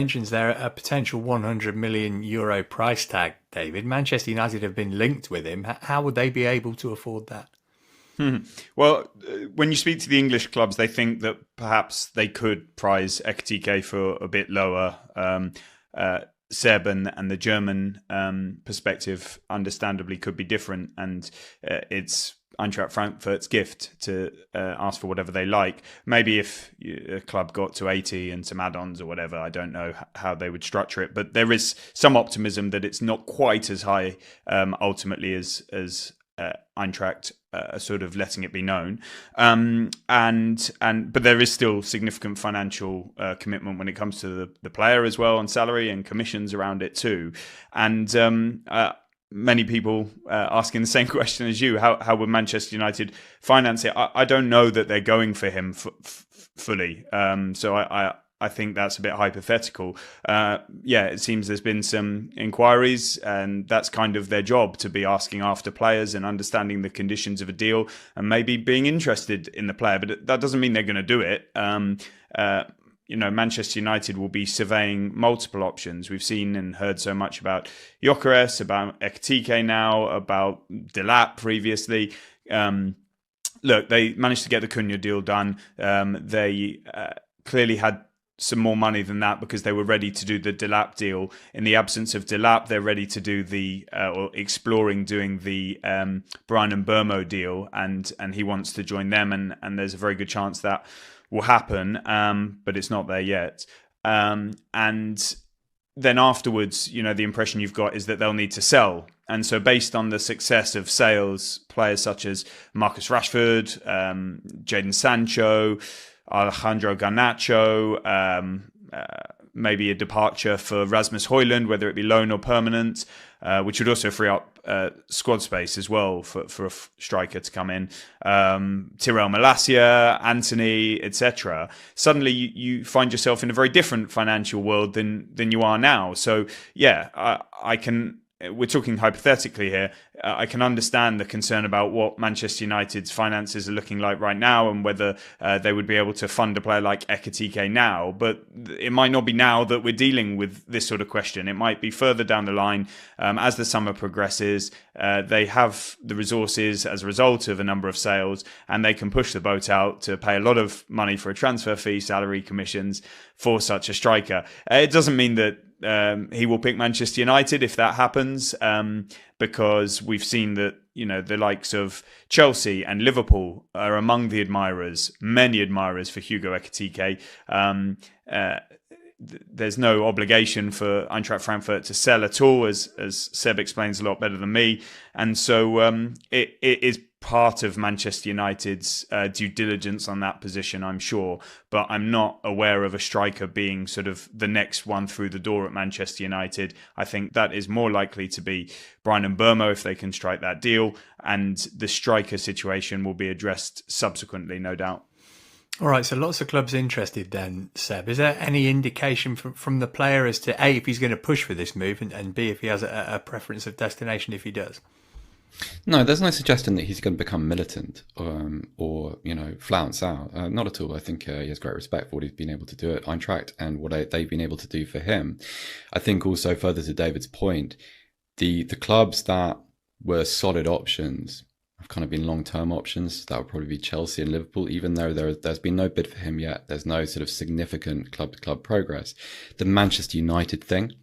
Mentions there a potential 100 million euro price tag, David. Manchester United have been linked with him. How would they be able to afford that? Well, when you speak to the English clubs, they think that perhaps they could prize Ekitike for a bit lower. Seb and the German perspective, understandably, could be different, and it's Eintracht Frankfurt's gift to ask for whatever they like. Maybe if a club got to 80 and some add-ons or whatever, I don't know how they would structure it. But there is some optimism that it's not quite as high ultimately as Eintracht sort of letting it be known, but there is still significant financial commitment when it comes to the player as well, on salary and commissions around it too, and many people asking the same question as you: how would Manchester United finance it? I don't know that they're going for him fully, so I think that's a bit hypothetical. It seems there's been some inquiries, and that's kind of their job, to be asking after players and understanding the conditions of a deal and maybe being interested in the player. But that doesn't mean they're going to do it. Manchester United will be surveying multiple options. We've seen and heard so much about Gyokeres, about Ekitike now, about Delap previously. Look, they managed to get the Cunha deal done. They clearly had some more money than that because they were ready to do the Delap deal. In the absence of Delap, they're ready to do or exploring doing the Brian and Burmo deal, and he wants to join them, and there's a very good chance that will happen, but it's not there yet. And then afterwards, the impression you've got is that they'll need to sell. And so based on the success of sales, players such as Marcus Rashford, Jadon Sancho, Alejandro Garnacho, maybe a departure for Rasmus Højlund, whether it be loan or permanent, which would also free up squad space as well for a striker to come in. Tyrell Malacia, Anthony, etc. Suddenly you find yourself in a very different financial world than you are now. So yeah, I can. We're talking hypothetically here. I can understand the concern about what Manchester United's finances are looking like right now and whether they would be able to fund a player like Ekitike now. But it might not be now that we're dealing with this sort of question. It might be further down the line as the summer progresses. They have the resources as a result of a number of sales, and they can push the boat out to pay a lot of money for a transfer fee, salary, commissions for such a striker. It doesn't mean that he will pick Manchester United if that happens, because we've seen that the likes of Chelsea and Liverpool are among the many admirers for Hugo Ekitike. There's no obligation for Eintracht Frankfurt to sell at all, as Seb explains a lot better than me, and so it is part of Manchester United's due diligence on that position, I'm sure, but I'm not aware of a striker being sort of the next one through the door at Manchester United. I think that is more likely to be Brian and Burmo if they can strike that deal, and the striker situation will be addressed subsequently, no doubt. All right, so lots of clubs interested then, Seb. Is there any indication from the player as to A, if he's going to push for this move, and B, if he has a preference of destination if he does? No, there's no suggestion that he's going to become militant or flounce out. Not at all. I think he has great respect for what he's been able to do at Eintracht and what they've been able to do for him. I think also, further to David's point, the clubs that were solid options have kind of been long-term options. That would probably be Chelsea and Liverpool, even though there's been no bid for him yet. There's no sort of significant club-to-club progress. The Manchester United thing,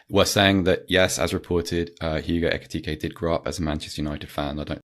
we're saying that, yes, as reported, Hugo Ekitike did grow up as a Manchester United fan. I don't